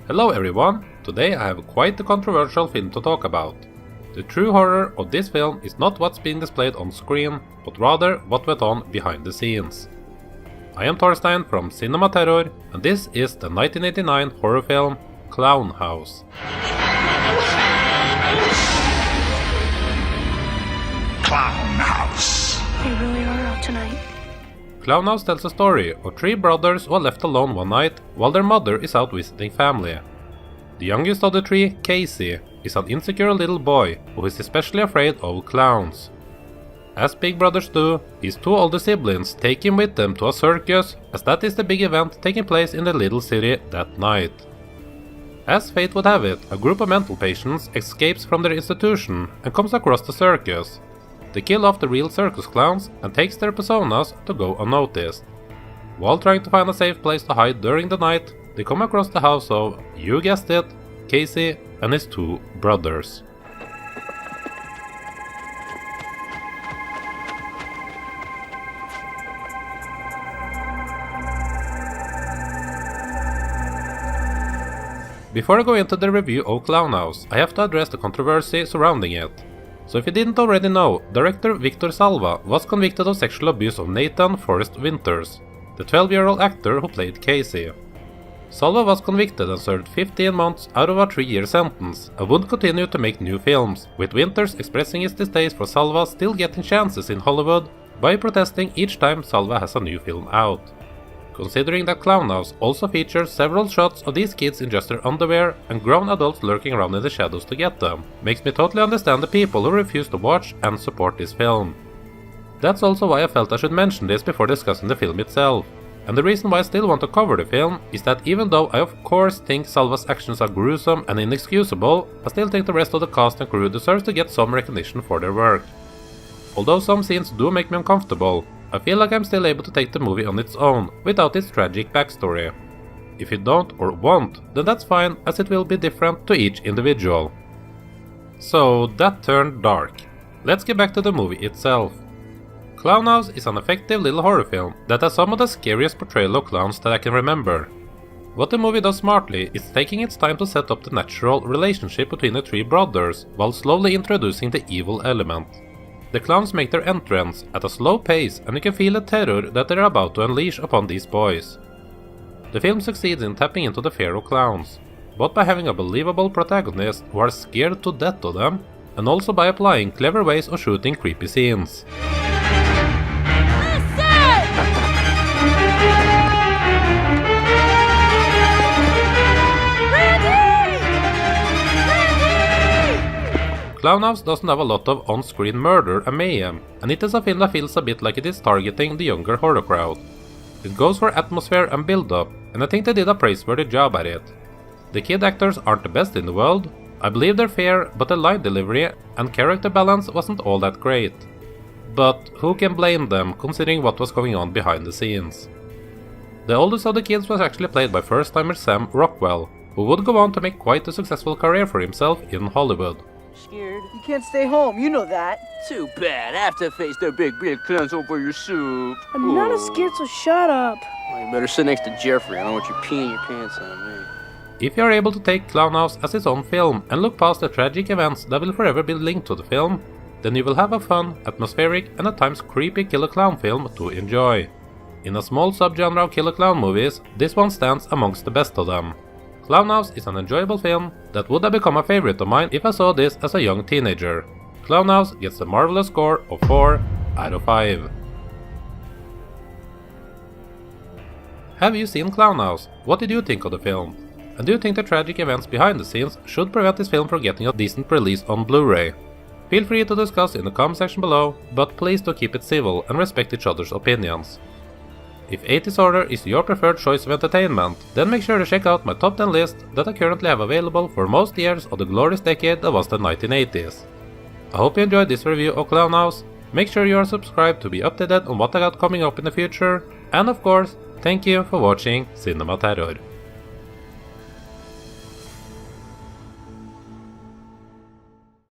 Hello everyone, today I have quite a controversial film to talk about. The true horror of this film is not what's being displayed on screen, but rather what went on behind the scenes. I am Torstein from Cinema Terror, and this is the 1989 horror film Clown House. Clown House. They really are out tonight. Clown House tells a story of three brothers who are left alone one night while their mother is out visiting family. The youngest of the three, Casey, is an insecure little boy who is especially afraid of clowns. As big brothers do, his two older siblings take him with them to a circus, as that is the big event taking place in the little city that night. As fate would have it, a group of mental patients escapes from their institution and comes across the circus. They kill off the real circus clowns and takes their personas to go unnoticed. While trying to find a safe place to hide during the night, they come across the house of, you guessed it, Casey and his two brothers. Before I go into the review of Clown House, I have to address the controversy surrounding it. So if you didn't already know, director Victor Salva was convicted of sexual abuse of Nathan Forrest Winters, the 12-year-old actor who played Casey. Salva was convicted and served 15 months out of a 3-year sentence and would continue to make new films, with Winters expressing his distaste for Salva still getting chances in Hollywood by protesting each time Salva has a new film out. Considering that Clown House also features several shots of these kids in just their underwear and grown adults lurking around in the shadows to get them, makes me totally understand the people who refuse to watch and support this film. That's also why I felt I should mention this before discussing the film itself. And the reason why I still want to cover the film is that even though I of course think Salva's actions are gruesome and inexcusable, I still think the rest of the cast and crew deserves to get some recognition for their work. Although some scenes do make me uncomfortable, I feel like I'm still able to take the movie on its own, without its tragic backstory. If you don't or won't, then that's fine, as it will be different to each individual. So that turned dark. Let's get back to the movie itself. Clown House is an effective little horror film that has some of the scariest portrayal of clowns that I can remember. What the movie does smartly is taking its time to set up the natural relationship between the three brothers, while slowly introducing the evil element. The clowns make their entrance at a slow pace, and you can feel the terror that they are about to unleash upon these boys. The film succeeds in tapping into the fear of clowns, both by having a believable protagonist who are scared to death of them, and also by applying clever ways of shooting creepy scenes. Clown House doesn't have a lot of on-screen murder and mayhem, and it is a film that feels a bit like it is targeting the younger horror crowd. It goes for atmosphere and build-up, and I think they did a praiseworthy job at it. The kid actors aren't the best in the world, I believe they're fair, but the line delivery and character balance wasn't all that great. But who can blame them, considering what was going on behind the scenes? The oldest of the kids was actually played by first-timer Sam Rockwell, who would go on to make quite a successful career for himself in Hollywood. Scared? You can't stay home, you know that. Too bad. I have to face their big clowns over your soup. I'm not as scared, so shut up. Well, you better sit next to Jeffrey. I don't want you peeing your pants on me. If you are able to take Clown House as its own film and look past the tragic events that will forever be linked to the film, then you will have a fun, atmospheric and at times creepy killer clown film to enjoy. In a small subgenre of killer clown movies, this one stands amongst the best of them. Clown House is an enjoyable film that would have become a favorite of mine if I saw this as a young teenager. Clown House gets a marvelous score of 4 out of 5. Have you seen Clown House? What did you think of the film? And do you think the tragic events behind the scenes should prevent this film from getting a decent release on Blu-ray? Feel free to discuss in the comment section below, but please do keep it civil and respect each other's opinions. If 80s horror is your preferred choice of entertainment, then make sure to check out my top 10 list that I currently have available for most years of the glorious decade that was the 1980s. I hope you enjoyed this review of Clown House. Make sure you are subscribed to be updated on what I got coming up in the future, and of course, thank you for watching Cinema Terror.